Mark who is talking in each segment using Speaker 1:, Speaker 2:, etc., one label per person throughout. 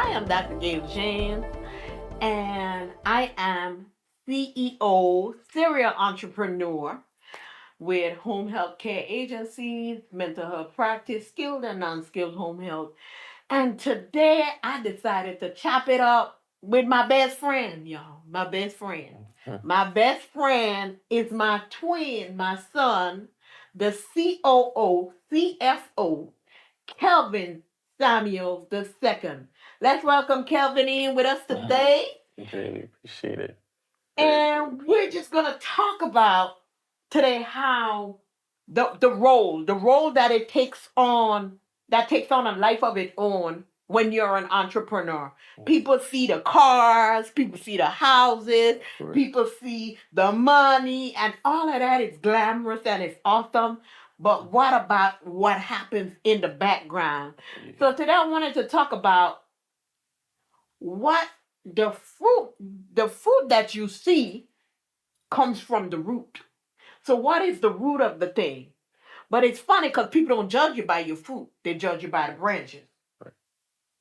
Speaker 1: I am Dr. Gail James, and I am CEO, serial entrepreneur with home health care agencies, mental health practice, skilled and non-skilled home health. And today I decided to chop it up with my best friend, y'all. My best friend. My best friend is my twin, my son, the COO, CFO, Kelvin Samuels II. Let's welcome Kelvin in with us today.
Speaker 2: Really appreciate it.
Speaker 1: And we're just gonna talk about today how the role that it takes on a life of its own when you're an entrepreneur. People see the cars, people see the houses, people see the money, and all of that is glamorous and it's awesome. But what about what happens in the background? So today I wanted to talk about what the fruit the fruit that you see comes from the root. So what is the root of the thing? But it's funny because people don't judge you by your fruit, they judge you by the branches.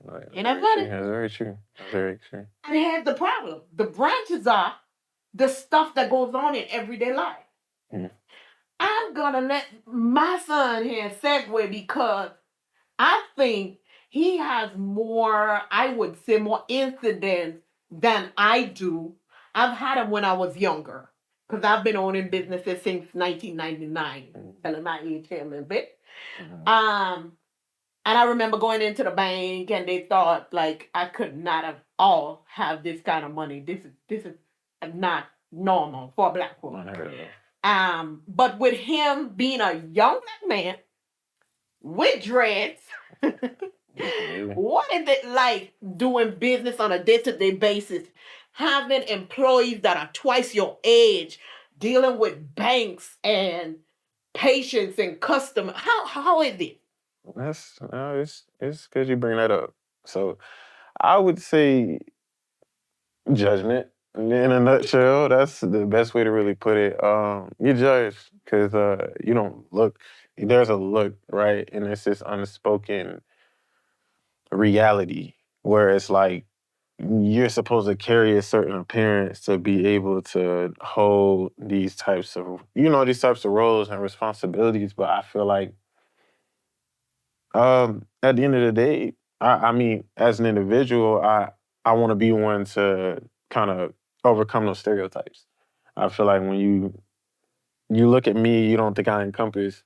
Speaker 2: Right.
Speaker 1: Isn't that funny?
Speaker 2: That's very true. That's very true.
Speaker 1: And here's the problem: the branches are the stuff that goes on in everyday life.
Speaker 2: Mm.
Speaker 1: I'm gonna let my son here segue because I think he has more, I would say, more incidents than I do. I've had him when I was younger because I've been owning businesses since 1999, telling my age here a little bit. Um, and I remember going into the bank and they thought like I could not at all have this kind of money. This is not normal for a black woman.
Speaker 2: Unheard of.
Speaker 1: But with him being a young black man with dreads, what is it like doing business on a day-to-day basis, having employees that are twice your age, dealing with banks and patients and customers? How is it?
Speaker 2: That's it's good you bring that up. So I would say judgment. In a nutshell, that's the best way to really put it. You judge because you don't look. There's a look, right, and it's this unspoken reality where it's like you're supposed to carry a certain appearance to be able to hold these types of roles and responsibilities. But I feel like at the end of the day, I mean, as an individual, I want to be one to kind of overcome those stereotypes. I feel like when you look at me, you don't think I encompass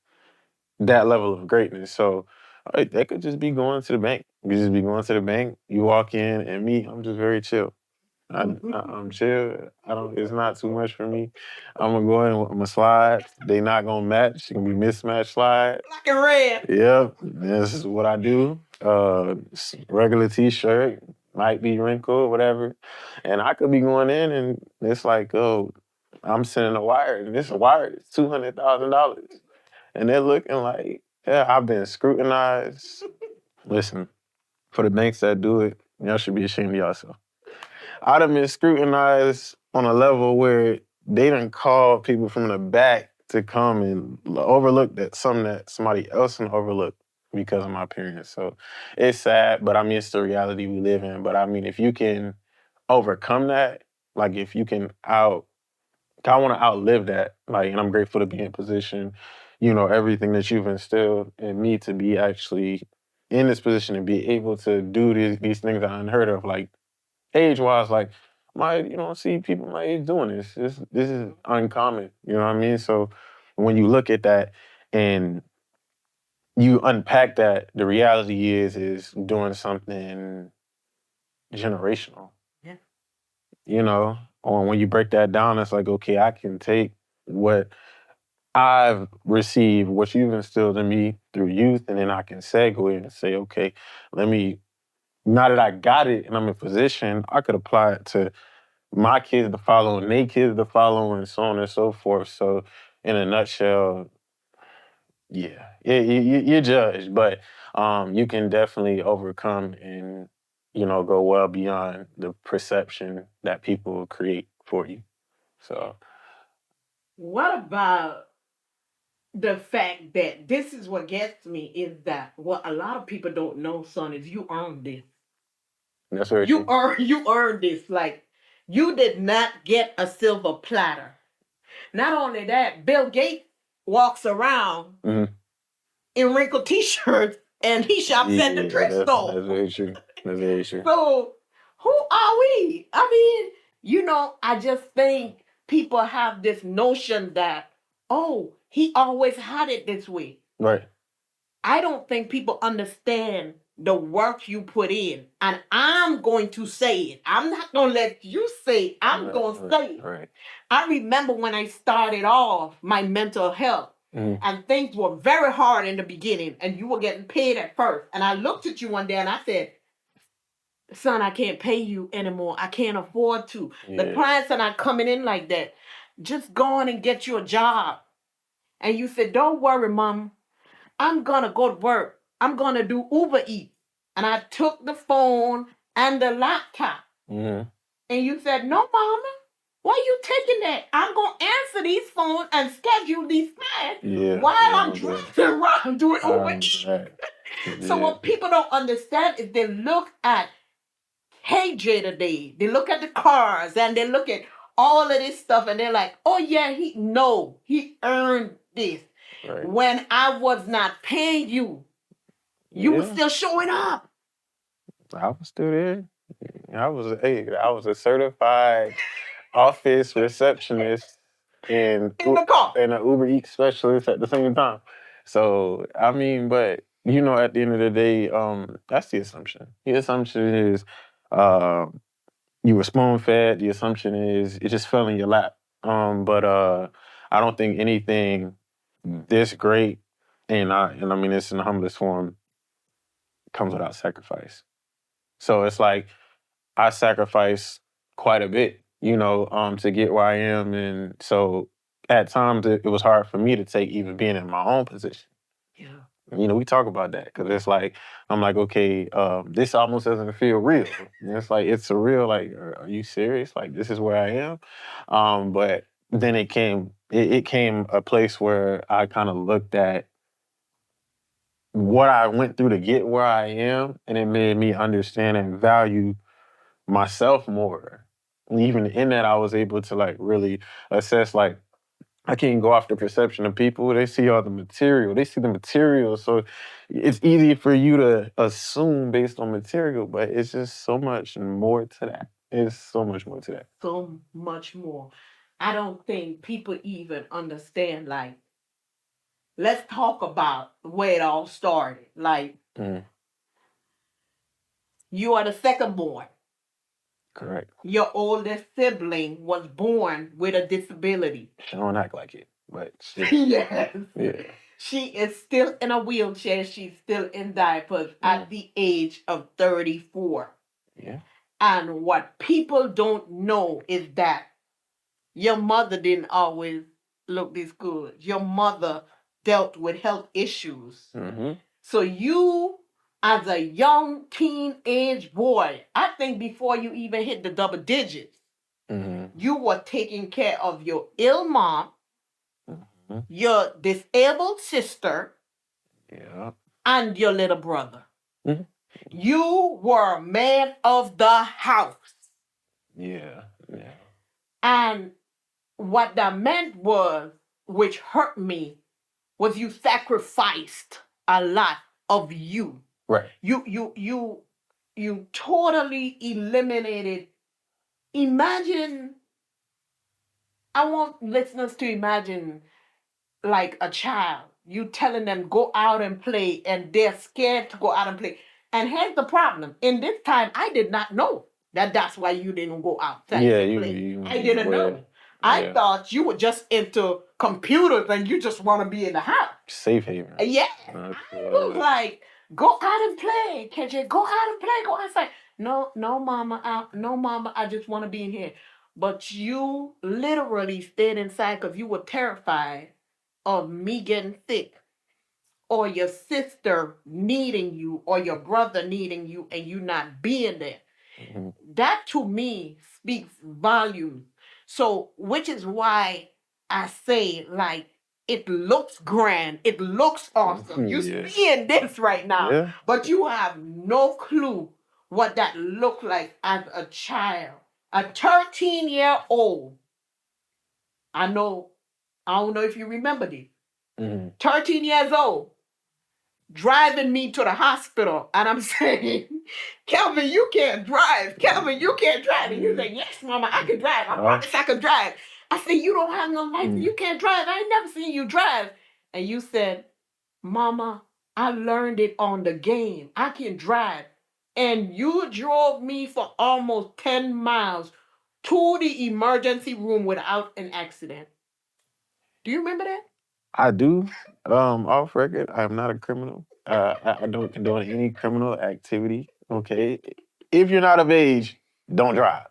Speaker 2: that level of greatness. So that could just be going to the bank. You just be going to the bank. You walk in, and me, I'm just very chill. I'm chill. I don't. It's not too much for me. I'm gonna go in with my slides. They not gonna match. It's gonna be mismatched slides.
Speaker 1: Black and red.
Speaker 2: Yep, this is what I do. Regular T-shirt might be wrinkled, whatever, and I could be going in, and it's like, oh, I'm sending a wire, and this wire is $200,000, and they're looking like, yeah, I've been scrutinized. Listen, for the banks that do it, y'all should be ashamed of yourself. I'd have been scrutinized on a level where they didn't call people from the back to come and overlook something that somebody else can overlook because of my appearance. So it's sad, but I mean, it's the reality we live in. But I mean, if you can overcome that, like if you can I want to outlive that. Like, and I'm grateful to be in position, everything that you've instilled in me to be actually in this position and be able to do these things that I unheard of. Like, age-wise, like, you don't see people my age doing this. This is uncommon, you know what I mean? So when you look at that and you unpack that, the reality is doing something generational.
Speaker 1: Yeah.
Speaker 2: Or when you break that down, it's like, okay, I can take what I've received, what you've instilled in me through youth, and then I can segue and say, okay, now that I got it and I'm in position, I could apply it to my kids to follow and their kids to follow and so on and so forth. So in a nutshell, yeah, you're judged, but you can definitely overcome and, go well beyond the perception that people create for you. So
Speaker 1: What about the fact that this is what gets me is that what a lot of people don't know, son, is you earned this.
Speaker 2: That's very true.
Speaker 1: You earned this. Like, you did not get a silver platter. Not only that, Bill Gates walks around in wrinkled t-shirts and he shops at the thrift store.
Speaker 2: That's very true. That's very true.
Speaker 1: So who are we? I mean, I just think people have this notion that, oh, he always had it this way.
Speaker 2: Right.
Speaker 1: I don't think people understand the work you put in. And I'm going to say it. I'm not going to let you say it. I'm going to say it.
Speaker 2: Right.
Speaker 1: I remember when I started off my mental health and things were very hard in the beginning and you were getting paid at first. And I looked at you one day and I said, son, I can't pay you anymore. I can't afford to. Yeah. The clients are not coming in like that. Just go on and get you a job. And you said, don't worry, mom. I'm going to go to work. I'm going to do Uber Eats. And I took the phone and the laptop. And you said, no, mama. Why you taking that? I'm going to answer these phones and schedule these clients while I'm driving around doing Uber Eats. So what people don't understand is they look at KJ today. They look at the cars and they look at all of this stuff and they're like, oh yeah, he earned this. Right. When I was not paying you, you were still showing up.
Speaker 2: I was still there. I was a certified office receptionist and an Uber Eats specialist at the same time. So I mean, but at the end of the day, that's the assumption. The assumption is you were spoon fed. The assumption is it just fell in your lap. But I don't think anything this great, and I mean this in the humblest form, comes without sacrifice. So it's like I sacrifice quite a bit, to get where I am, and so at times it was hard for me to take even being in my own position. Yeah. We talk about that because it's like, I'm like, okay, this almost doesn't feel real. And it's like, it's surreal. Like, are you serious? Like, this is where I am. But then it came a place where I kind of looked at what I went through to get where I am, and it made me understand and value myself more. And even in that, I was able to like really assess, like, I can't go off the perception of people. They see all the material. They see the material. So it's easy for you to assume based on material, but it's just so much more to that. It's so much more to that.
Speaker 1: So much more. I don't think people even understand, like, let's talk about where it all started. Like, you are the second born.
Speaker 2: Correct.
Speaker 1: Your oldest sibling was born with a disability.
Speaker 2: She don't act like it, but
Speaker 1: yes. Yeah. She is still in a wheelchair. She's still in diapers at the age of 34. Yeah. And what people don't know is that your mother didn't always look this good. Your mother dealt with health issues. So you, as a young teenage boy, I think before you even hit the double digits, you were taking care of your ill mom, your disabled sister, and your little brother. You were a man of the house. Yeah. And what that meant was, which hurt me, was you sacrificed a lot of you. Right. You totally eliminated. Imagine, I want listeners to imagine like a child. You telling them go out and play and they're scared to go out and play. And here's the problem. In this time, I did not know that's why you didn't go outside to play. I didn't know. I thought you were just into computers and you just want to be in the house.
Speaker 2: Safe haven.
Speaker 1: Yeah. I was like, go out and play. KJ, go out and play. Go outside. No, mama. No, mama. I just want to be in here. But you literally stayed inside because you were terrified of me getting sick or your sister needing you or your brother needing you and you not being there. That to me speaks volumes. So, which is why I say, like, it looks grand. It looks awesome. You're seeing this right now. Yeah. But you have no clue what that looked like as a child. A 13-year-old. I know, I don't know if you remember this. 13 years old, driving me to the hospital, and I'm saying, Kelvin, you can't drive. Kelvin, you can't drive. And you say, yes, mama, I can drive. I promise I can drive. I said, you don't have no license. You can't drive. I ain't never seen you drive. And you said, mama, I learned it on the game. I can drive. And you drove me for almost 10 miles to the emergency room without an accident. Do you remember that?
Speaker 2: I do. Off record, I'm not a criminal. I don't condone any criminal activity. Okay, if you're not of age, don't drive.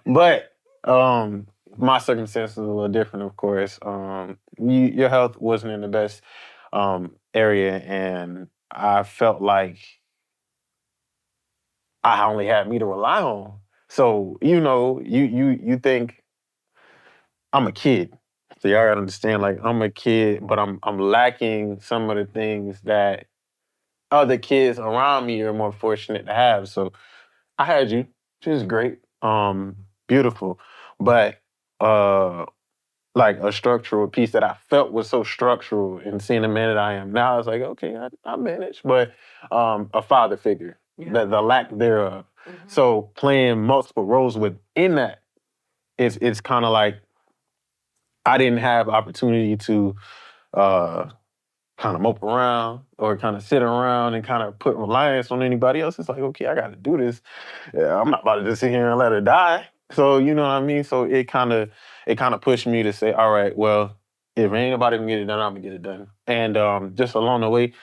Speaker 2: But my circumstances are a little different, of course. Your health wasn't in the best area, and I felt like I only had me to rely on. So you think I'm a kid. So y'all gotta understand, like I'm a kid, but I'm lacking some of the things that other kids around me are more fortunate to have. So I had you, which is great, beautiful, but like a structural piece that I felt was so structural, and seeing the man that I am now, I was like, okay, I managed, but a father figure, the lack thereof. So playing multiple roles within that, it's kind of like I didn't have opportunity to uh, kind of mope around or kind of sit around and kind of put reliance on anybody else. It's like, okay, I got to do this. Yeah, I'm not about to just sit here and let her die. So you know what I mean. So it kind of pushed me to say, all right, well, if ain't nobody gonna get it done, I'm gonna get it done. And just along the way,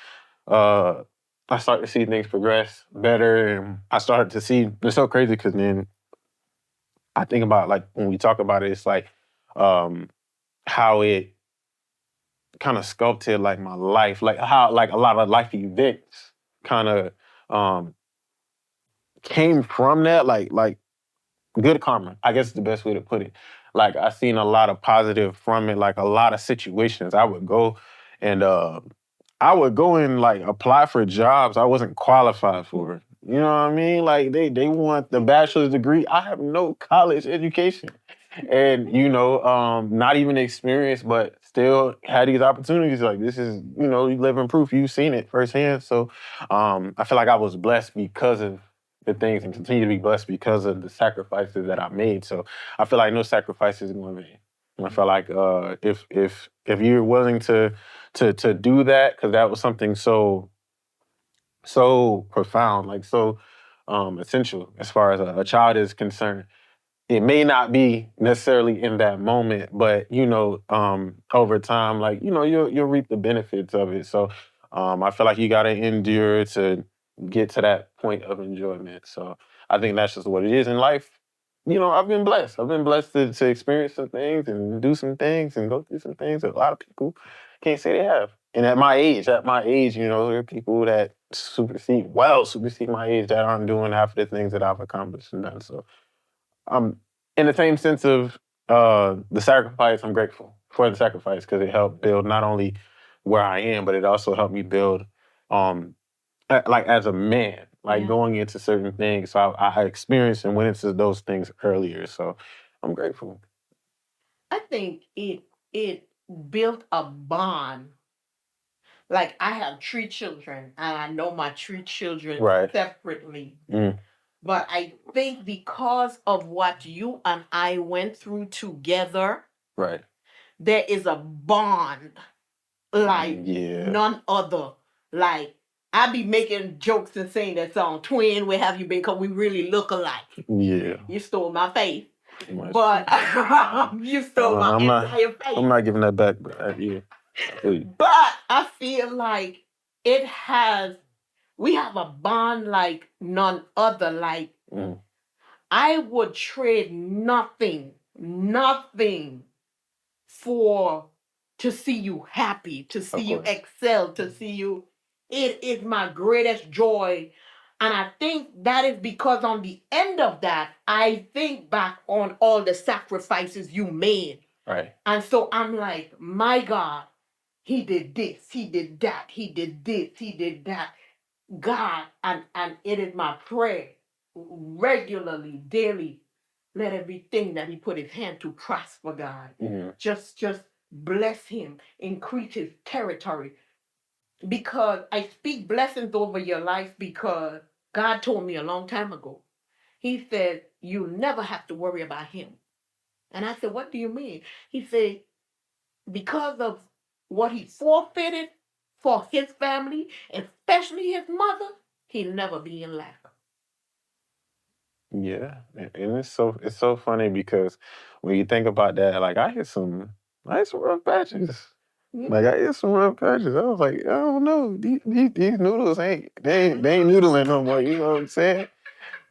Speaker 2: uh, I started to see things progress better, and I started to see. It's so crazy because then I think about like when we talk about it, it's like how it kind of sculpted like my life, like how like a lot of life events kind of um came from that, like good karma, I guess is the best way to put it. Like I seen a lot of positive from it, like a lot of situations I would go and and like apply for jobs I wasn't qualified for. You know what I mean? Like they want the bachelor's degree. I have no college education. And not even experience, but still had these opportunities. Like this is, you live in proof. You've seen it firsthand. So I feel like I was blessed because of the things, and continue to be blessed because of the sacrifices that I made. So I feel like no sacrifices going to be. And I feel like if you're willing to do that, because that was something so profound, like so essential as far as a child is concerned. It may not be necessarily in that moment, but over time, like you'll reap the benefits of it. So I feel like you got to endure to get to that point of enjoyment. So I think that's just what it is in life. I've been blessed. I've been blessed to experience some things and do some things and go through some things that a lot of people can't say they have. And at my age, there are people that supersede my age that aren't doing half of the things that I've accomplished and done. So in the same sense of the sacrifice, I'm grateful for the sacrifice because it helped build not only where I am, but it also helped me build, like as a man, like going into certain things. So I experienced and went into those things earlier. So I'm grateful.
Speaker 1: I think it built a bond. Like I have 3 children, and I know my 3 children
Speaker 2: Right.
Speaker 1: separately.
Speaker 2: Mm.
Speaker 1: But I think because of what you and I went through together,
Speaker 2: Right.
Speaker 1: there is a bond like none other. Like I be making jokes and saying that song, "Twin, where have you been?" Because we really look alike.
Speaker 2: Yeah.
Speaker 1: You stole my face,
Speaker 2: Much.
Speaker 1: but you stole my entire face.
Speaker 2: I'm not giving that back at you.
Speaker 1: But I feel like we have a bond like none other. Like I would trade nothing for to see you happy, to see you excel, to see you. It is my greatest joy. And I think that is because on the end of that, I think back on all the sacrifices you made.
Speaker 2: Right.
Speaker 1: And so I'm like, my God, he did this, he did that, he did this, he did that. God, and it is my prayer regularly, daily, let everything that he put his hand to prosper, God.
Speaker 2: Mm-hmm.
Speaker 1: Just bless him, increase his territory. Because I speak blessings over your life because God told me a long time ago. He said, you never have to worry about him. And I said, what do you mean? He said, because of what he forfeited for his family, especially his mother, he'll never be in lack.
Speaker 2: Yeah, and it's so funny because when you think about that, like I hit some rough patches. Like I hit some rough patches. I was like, I don't know, these noodles ain't noodling no more. You know what I'm saying?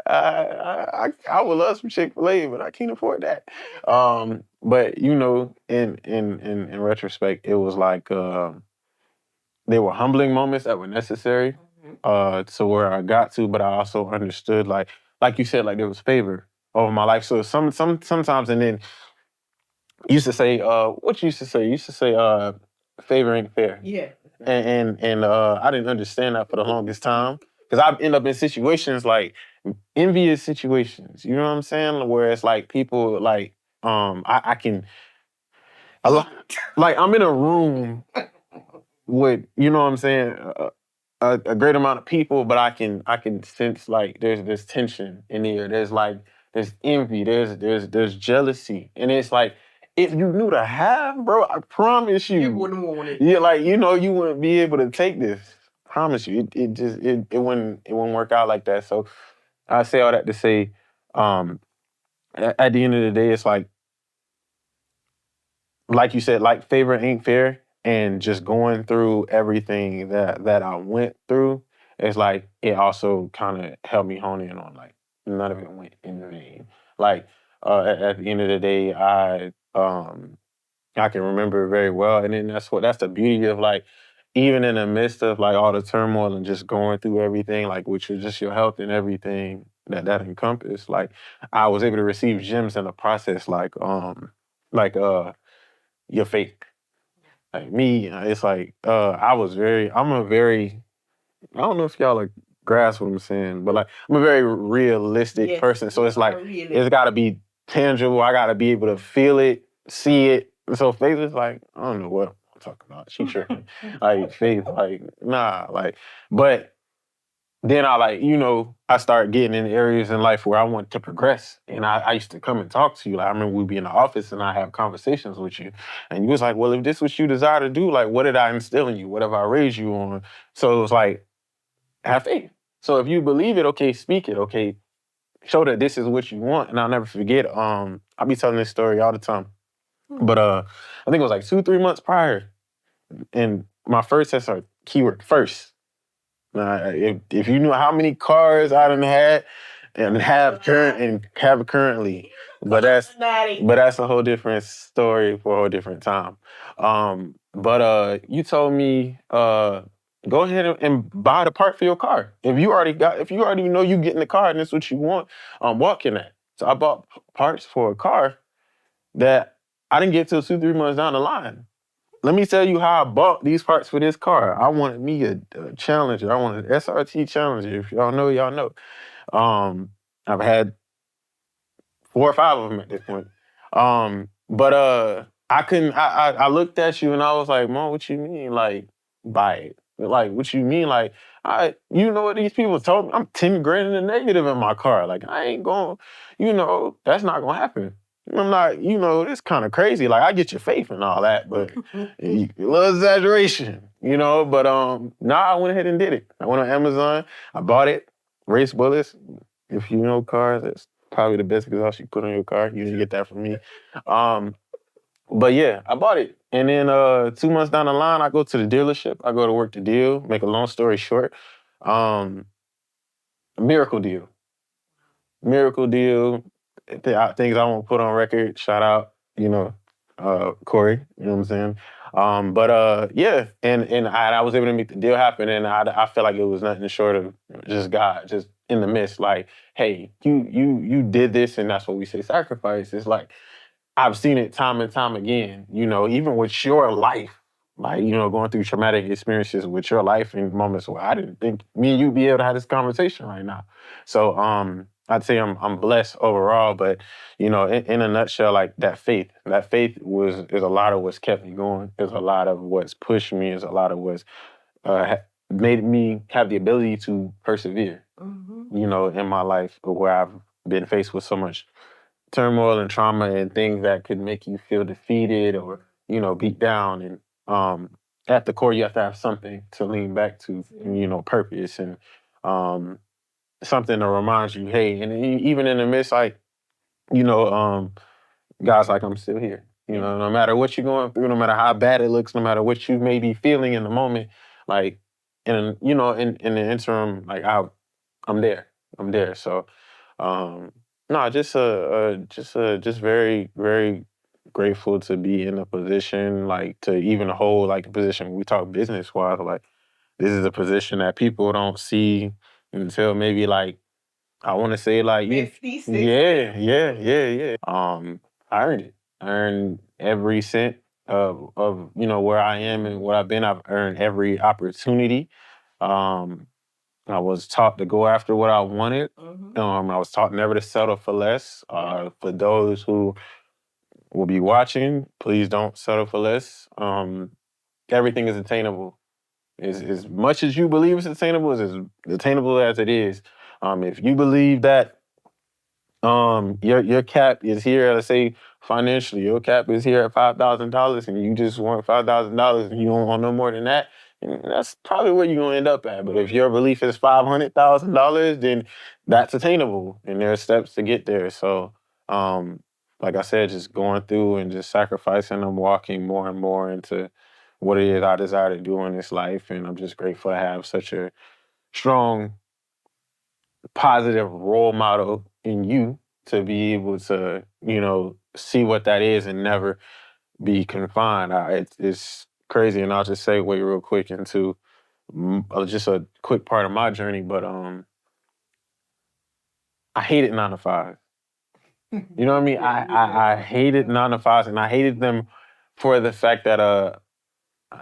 Speaker 2: I would love some Chick-fil-A, but I can't afford that. But in retrospect, it was like they were humbling moments that were necessary to where I got to, but I also understood like you said, like there was favor over my life. So sometimes, and then you used to say what you used to say? You used to say favor ain't fair.
Speaker 1: Yeah.
Speaker 2: And I didn't understand that for the longest time because I've ended up in situations like envious situations. You know what I'm saying? Where it's like people like I can like I'm in a room with you know what I'm saying a great amount of people, but I can sense like there's this tension in the air. There's envy, there's jealousy, and it's like if you knew the half, bro, I promise you,
Speaker 1: You wouldn't want it.
Speaker 2: yeah, like you wouldn't be able to take this. Promise you, it wouldn't work out like that. So I say all that to say, at the end of the day, it's like you said, like favor ain't fair, and just going through everything that I went through, it's like it also kind of helped me hone in on like none of it went in vain. Like at the end of the day, I can remember very well, and then that's the beauty of like even in the midst of like all the turmoil and just going through everything, like which is just your health and everything that encompassed. Like I was able to receive gems in the process, like your faith. Like me, it's like I'm a very I don't know if y'all like grasp what I'm saying, but like I'm a very realistic person. So it's like it's gotta be tangible. I gotta be able to feel it, see it. And so faith is like, I don't know what I'm talking about. She tripping. Like faith, like, nah, like, but then I start getting in areas in life where I want to progress. And I used to come and talk to you. Like I remember we'd be in the office and I have conversations with you. And you was like, well, if this is what you desire to do, like what did I instill in you? What have I raised you on? So it was like, have faith. So if you believe it, okay, speak it, okay, show that this is what you want. And I'll never forget, I'll be telling this story all the time. But I think it was like 2-3 months prior. And my first test, keyword first. If you knew how many cars I done had and have currently, but that's a whole different story for a whole different time. But you told me go ahead and buy the part for your car. If you already know you getting the car and that's what you want, walk in that. So I bought parts for a car that I didn't get till 2-3 months down the line. Let me tell you how I bought these parts for this car. I wanted me a Challenger. I wanted an SRT Challenger. If y'all know, y'all know. I've had 4 or 5 of them at this point. But I couldn't. I looked at you and I was like, Mom, what you mean? Like, buy it? Like, what you mean? Like, you know what these people told me? I'm 10 grand in the negative in my car. Like, I ain't going. That's not gonna happen. I'm not. It's kind of crazy. Like, I get your faith and all that, but a little exaggeration. But I went ahead and did it. I went on Amazon. I bought it. Race bullets. If you know cars, it's probably the best exhaust you put on your car. You didn't get that from me. But yeah, I bought it. And then 2 months down the line, I go to the dealership. I go to work the deal. Make a long story short, a miracle deal. Miracle deal. Things I won't put on record. Shout out, Corey. You know what I'm saying? But yeah, and I was able to make the deal happen, and I felt like it was nothing short of just God, just in the midst. Like, hey, you did this, and that's what we say, sacrifice. It's like I've seen it time and time again. Even with your life, like going through traumatic experiences with your life in moments where I didn't think me and you'd be able to have this conversation right now. So I'd say I'm blessed overall, but in a nutshell, like that faith is a lot of what's kept me going. Is a lot of what's pushed me. Is a lot of what's made me have the ability to persevere. In my life where I've been faced with so much turmoil and trauma and things that could make you feel defeated or beat down. And at the core, you have to have something to lean back to. Purpose and um, something to remind you, hey, and even in the midst, like you know, um, God's like, I'm still here. No matter what you're going through, no matter how bad it looks, no matter what you may be feeling in the moment, like, and in the interim, like I'm there. I'm there. So, um, no, just very, very grateful to be in a position, like to even hold like a position. We talk business wise, like this is a position that people don't see until maybe like I want to say like
Speaker 1: 50, 60.
Speaker 2: yeah. I earned it. I earned every cent of where I am and what I've been. I've earned every opportunity. Um, I was taught to go after what I wanted. I was taught never to settle for less. For those who will be watching, please don't settle for less. Everything is attainable. As much as you believe it's attainable, is as attainable as it is. If you believe that your cap is here, let's say financially, your cap is here at $5,000 and you just want $5,000 and you don't want no more than that, and that's probably where you're gonna end up at. But if your belief is $500,000, then that's attainable and there are steps to get there. So like I said, just going through and just sacrificing and walking more and more into what it is I desire to do in this life. And I'm just grateful to have such a strong positive role model in you to be able to, see what that is and never be confined. It's crazy, and I'll just segue real quick into just a quick part of my journey. But I hated 9 to 5. You know what I mean? I hated 9 to 5s, and I hated them for the fact that I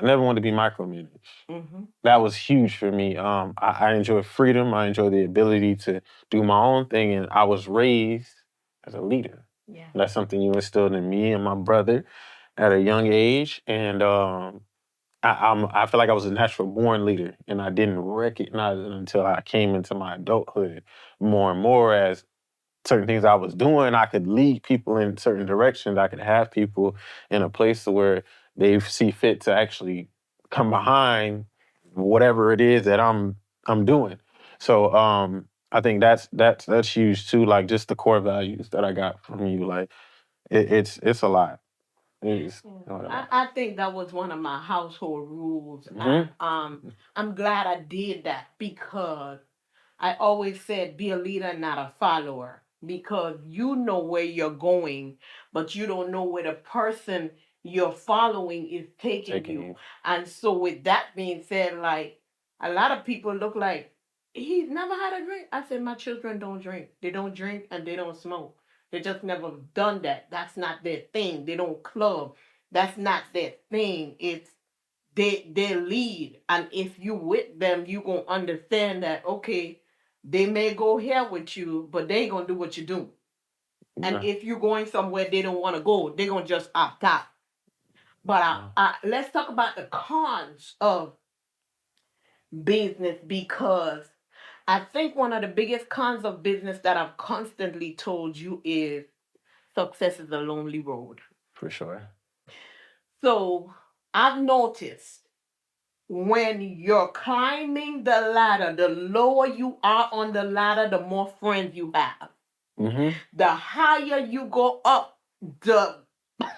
Speaker 2: never wanted to be micromanaged. That was huge for me. I enjoy freedom. I enjoy the ability to do my own thing, and I was raised as a leader.
Speaker 1: Yeah.
Speaker 2: That's something you instilled in me and my brother at a young age, and I feel like I was a natural born leader, and I didn't recognize it until I came into my adulthood more and more as certain things I was doing, I could lead people in certain directions. I could have people in a place where they see fit to actually come behind whatever it is that I'm doing. So I think that's huge too. Like just the core values that I got from you. Like it's a lot. It's a lot.
Speaker 1: I think that was one of my household rules. I'm glad I did that because I always said be a leader, not a follower, because you know where you're going, but you don't know where the person you're following is taking you. And so, with that being said, like a lot of people look like he's never had a drink. I said, my children don't drink. They don't drink and they don't smoke. They just never done that. That's not their thing. They don't club. That's not their thing. It's they lead, and if you with them, you gonna understand that okay, they may go here with you, but they ain't gonna do what you do. And if you're going somewhere they don't want to go, they're gonna just opt out. But let's talk about the cons of business because I think one of the biggest cons of business that I've constantly told you is success is a lonely road.
Speaker 2: For sure.
Speaker 1: So I've noticed when you're climbing the ladder, the lower you are on the ladder, the more friends you have. The higher you go up, the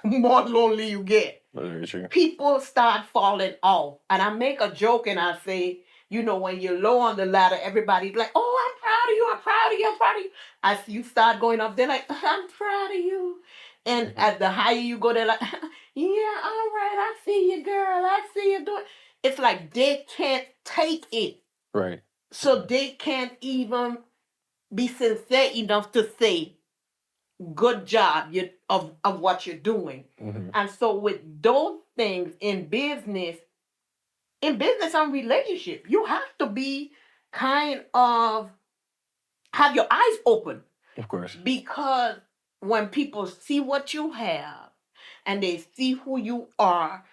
Speaker 1: more lonely you get.
Speaker 2: Very true.
Speaker 1: People start falling off. And I make a joke and I say, when you're low on the ladder, everybody's like, oh, I'm proud of you, I'm proud of you, I'm proud of you. As you start going up, they're like, I'm proud of you. And as the higher you go, they're like, yeah, all right, I see you, girl. I see you doing. It's like they can't take it.
Speaker 2: Right.
Speaker 1: So they can't even be sincere enough to say, good job of what you're doing. And so with those things in business and relationship, you have to be kind of have your eyes open.
Speaker 2: Of course.
Speaker 1: Because when people see what you have and they see who you are,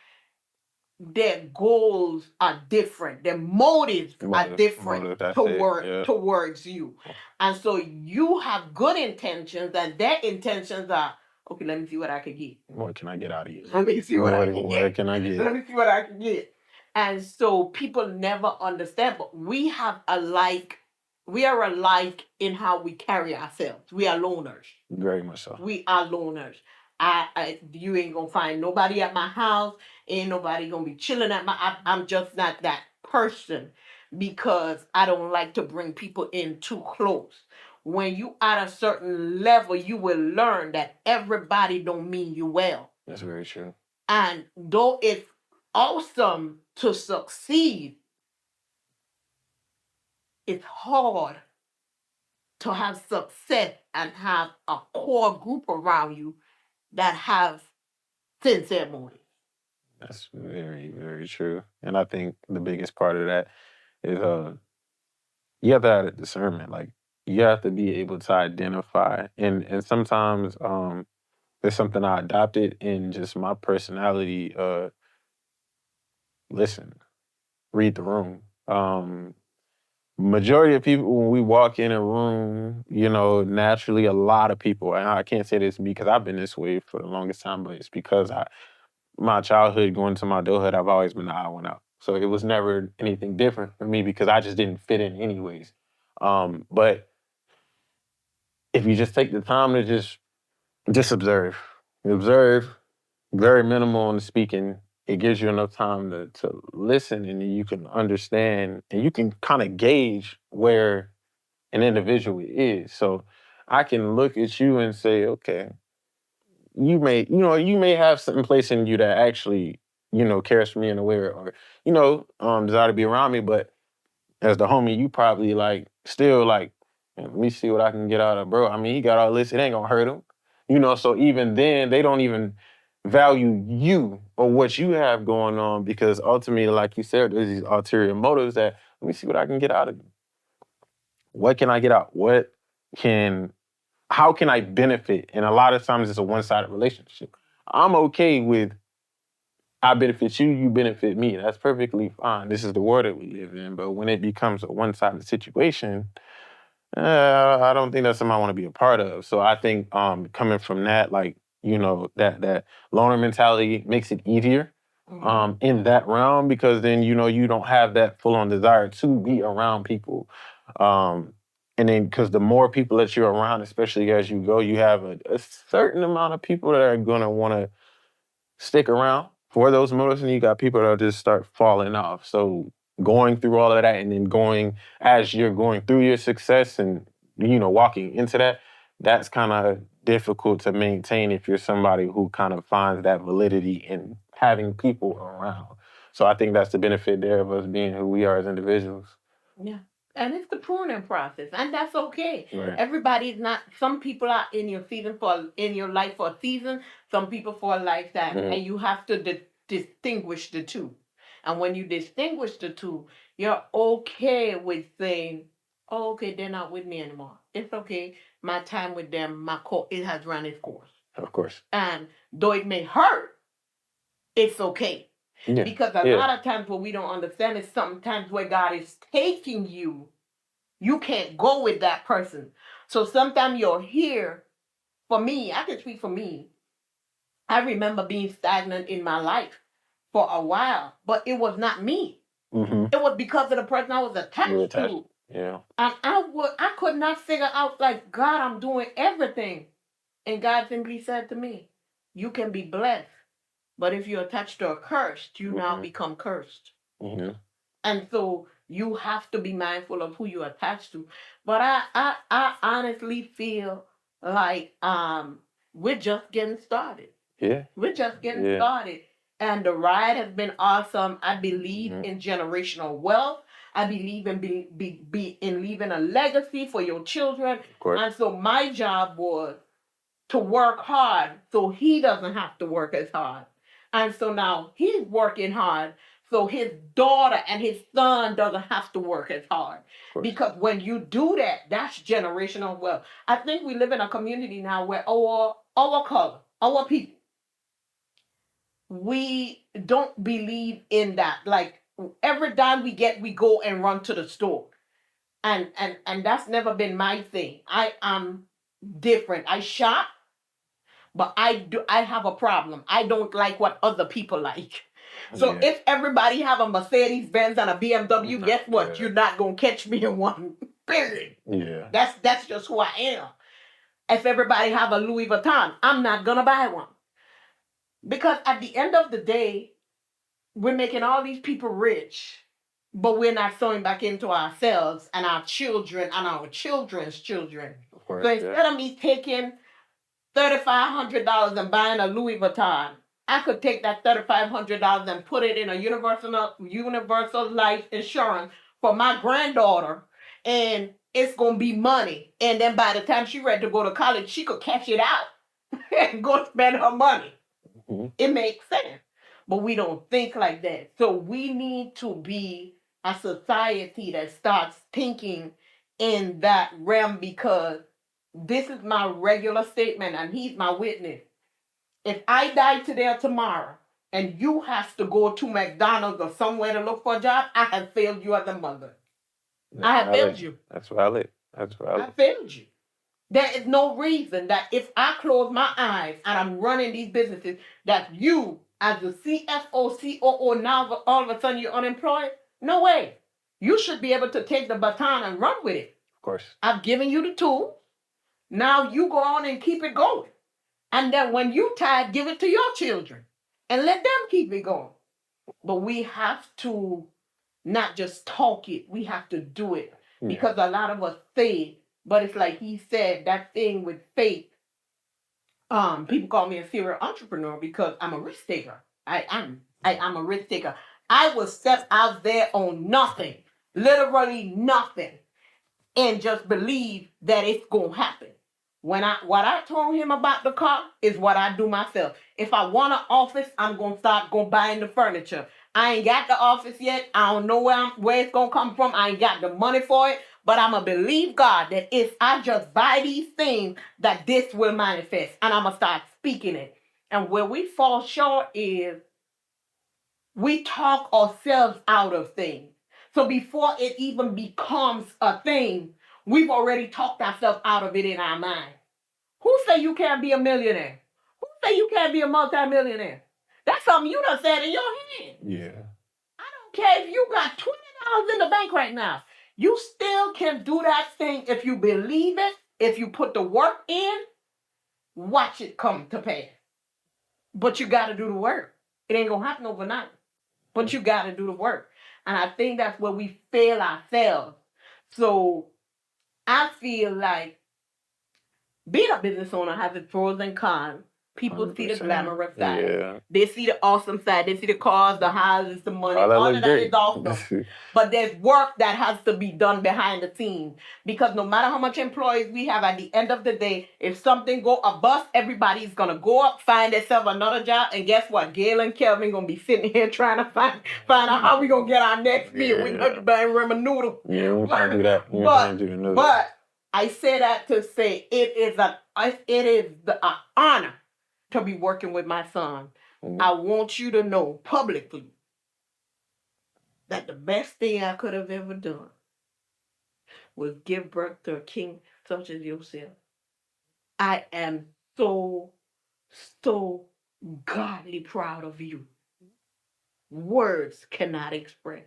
Speaker 1: their goals are different. Their motives are different towards you. And so you have good intentions and their intentions are, okay, let me see what I can get.
Speaker 2: What can I get out of you?
Speaker 1: Let me see what I can get.
Speaker 2: What can I get?
Speaker 1: Let me see what I can get. And so people never understand, but we are alike in how we carry ourselves. We are loners.
Speaker 2: Very much so.
Speaker 1: We are loners. You ain't gonna find nobody at my house. Ain't nobody gonna be chilling at I'm just not that person because I don't like to bring people in too close. When you at a certain level, you will learn that everybody don't mean you well.
Speaker 2: That's very true.
Speaker 1: And though it's awesome to succeed, it's hard to have success and have a core group around you that have sincere motives.
Speaker 2: That's very, very true. And I think the biggest part of that is you have to have a discernment. Like you have to be able to identify and sometimes there's something I adopted in just my personality, listen, read the room. Majority of people when we walk in a room, naturally a lot of people, and I can't say this because I've been this way for the longest time, but it's because my childhood going to my adulthood, I've always been the odd one out. So it was never anything different for me because I just didn't fit in anyways. But if you just take the time to just observe, very minimal in the speaking. It gives you enough time to listen and you can understand and you can kind of gauge where an individual is. So I can look at you and say, okay, you may have something placed in you that actually, cares for me in a way or desire to be around me, but as the homie, you probably still "Man, let me see what I can get out of bro. I mean, he got all this, it ain't gonna hurt him. So even then they don't even value you or what you have going on because ultimately, like you said, there's these ulterior motives that let me see what I can get out of you. What can I get out? How can I benefit? And a lot of times it's a one-sided relationship. I'm okay with I benefit you, you benefit me. That's perfectly fine. This is the world that we live in. But when it becomes a one-sided situation, I don't think that's something I want to be a part of. So I think coming from that, that loner mentality makes it easier in that realm because then, you don't have that full-on desire to be around people. And then because the more people that you're around, especially as you go, you have a certain amount of people that are going to want to stick around for those motives, and you got people that'll just start falling off. So going through all of that and then as you're going through your success and, walking into that, that's kind of difficult to maintain if you're somebody who kind of finds that validity in having people around. So I think that's the benefit there of us being who we are as individuals.
Speaker 1: Yeah. And it's the pruning process, and that's okay.
Speaker 2: Right.
Speaker 1: Everybody's not. Some people are in your life for a season. Some people for a lifetime, and you have to distinguish the two. And when you distinguish the two, you're okay with saying, "Oh, okay, they're not with me anymore. It's okay. My time with them, it has run its course."
Speaker 2: Of course.
Speaker 1: And though it may hurt, it's okay. Yeah. Because a lot of times what we don't understand is sometimes where God is taking you, you can't go with that person. So sometimes you're here. For me, I can speak for me. I remember being stagnant in my life for a while, but it was not me. Mm-hmm. It was because of the person I was attached to.
Speaker 2: Yeah.
Speaker 1: And I could not figure out, God, I'm doing everything. And God simply said to me, you can be blessed. But if you're attached to a curse, you now become cursed. Mm-hmm. And so you have to be mindful of who you're attached to. But I honestly feel like we're just getting started.
Speaker 2: Yeah.
Speaker 1: We're just getting started. And the ride has been awesome. I believe in generational wealth. I believe in in leaving a legacy for your children. Of course. And so my job was to work hard so he doesn't have to work as hard. And so now he's working hard so his daughter and his son doesn't have to work as hard. Because when you do that, that's generational wealth. I think we live in a community now where our color, our people, we don't believe in that. Like every dime we get, we go and run to the store. And that's never been my thing. I am different. I shop, but I have a problem. I don't like what other people like. So if everybody have a Mercedes Benz and a BMW, guess what? You're not gonna catch me in one. Period.
Speaker 2: Yeah.
Speaker 1: That's just who I am. If everybody have a Louis Vuitton, I'm not gonna buy one. Because at the end of the day, we're making all these people rich, but we're not sowing back into ourselves and our children and our children's children. So instead of me taking $3,500 and buying a Louis Vuitton, I could take that $3,500 and put it in a universal life insurance for my granddaughter, and it's gonna be money. And then by the time she's ready to go to college, she could cash it out and go spend her money. Mm-hmm. It makes sense. But we don't think like that. So we need to be a society that starts thinking in that realm, because this is my regular statement and he's my witness. If I die today or tomorrow and you have to go to McDonald's or somewhere to look for a job, I have failed you as a mother. I have failed you.
Speaker 2: That's valid. That's valid.
Speaker 1: I failed you. There is no reason that if I close my eyes and I'm running these businesses, that you, as the CFO, COO, now all of a sudden you're unemployed. No way. You should be able to take the baton and run with it.
Speaker 2: Of course.
Speaker 1: I've given you the tool. Now you go on and keep it going. And then when you tired, give it to your children and let them keep it going. But we have to not just talk it, we have to do it. Yeah. Because a lot of us say, but it's like he said, that thing with faith. People call me a serial entrepreneur because I'm a risk taker. I am a risk taker. I will step out there on nothing, literally nothing, and just believe that it's gonna happen. What I told him about the car is what I do myself. If I want an office, I'm gonna start buying the furniture. I ain't got the office yet. I don't know where it's gonna come from. I ain't got the money for it. But I'm gonna believe God that if I just buy these things, that this will manifest. And I'm gonna start speaking it. And where we fall short is we talk ourselves out of things. So before it even becomes a thing, we've already talked ourselves out of it in our mind. Who say you can't be a millionaire? Who say you can't be a multimillionaire? That's something you done said in your head.
Speaker 2: Yeah.
Speaker 1: I don't care if you got $20 in the bank right now. You still can do that thing if you believe it, if you put the work in, watch it come to pass. But you got to do the work. It ain't going to happen overnight. But you got to do the work. And I think that's where we fail ourselves. So I feel like being a business owner has its pros and cons. People 100%. See the glamorous side. Yeah. They see the awesome side. They see the cars, the houses, the money. All of that is awesome. But there's work that has to be done behind the scenes. Because no matter how much employees we have, at the end of the day, if something go a bust, everybody's going to go up, find themselves another job. And guess what? Gail and Kelvin going to be sitting here trying to find out how we going to get our next meal. We're going to buy ramen noodle.
Speaker 2: Yeah, we're trying to do that.
Speaker 1: But I say that to say it is an honor to be working with my son. Mm-hmm. I want you to know publicly that the best thing I could have ever done was give birth to a king such as yourself. I am so godly proud of you. Words cannot express.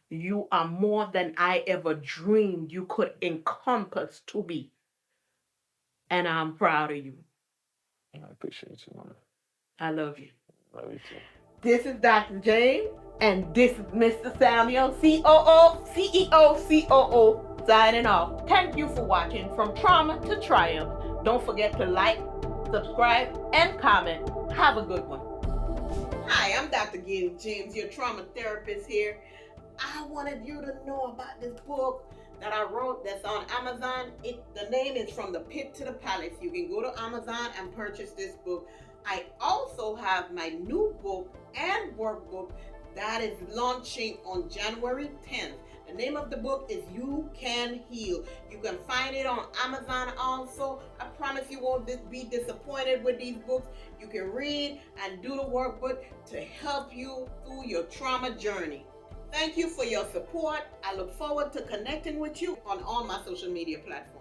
Speaker 1: You are more than I ever dreamed you could encompass to be. And I'm proud of you.
Speaker 2: I appreciate you, Mama.
Speaker 1: I love you.
Speaker 2: Love you too.
Speaker 1: This is Dr. James, and this is Mr. Samuel, CEO, signing off. Thank you for watching From Trauma to Triumph. Don't forget to like, subscribe, and comment. Have a good one. Hi, I'm Dr. Gail James, your trauma therapist here. I wanted you to know about this book that I wrote that's on Amazon. The name is From the Pit to the Palace. You can go to Amazon and purchase this book. I also have my new book and workbook That is launching on January 10th. The name of the book is You Can Heal. You can find it on Amazon also. I promise you won't be disappointed with these books. You can read and do the workbook to help you through your trauma journey. Thank you for your support. I look forward to connecting with you on all my social media platforms.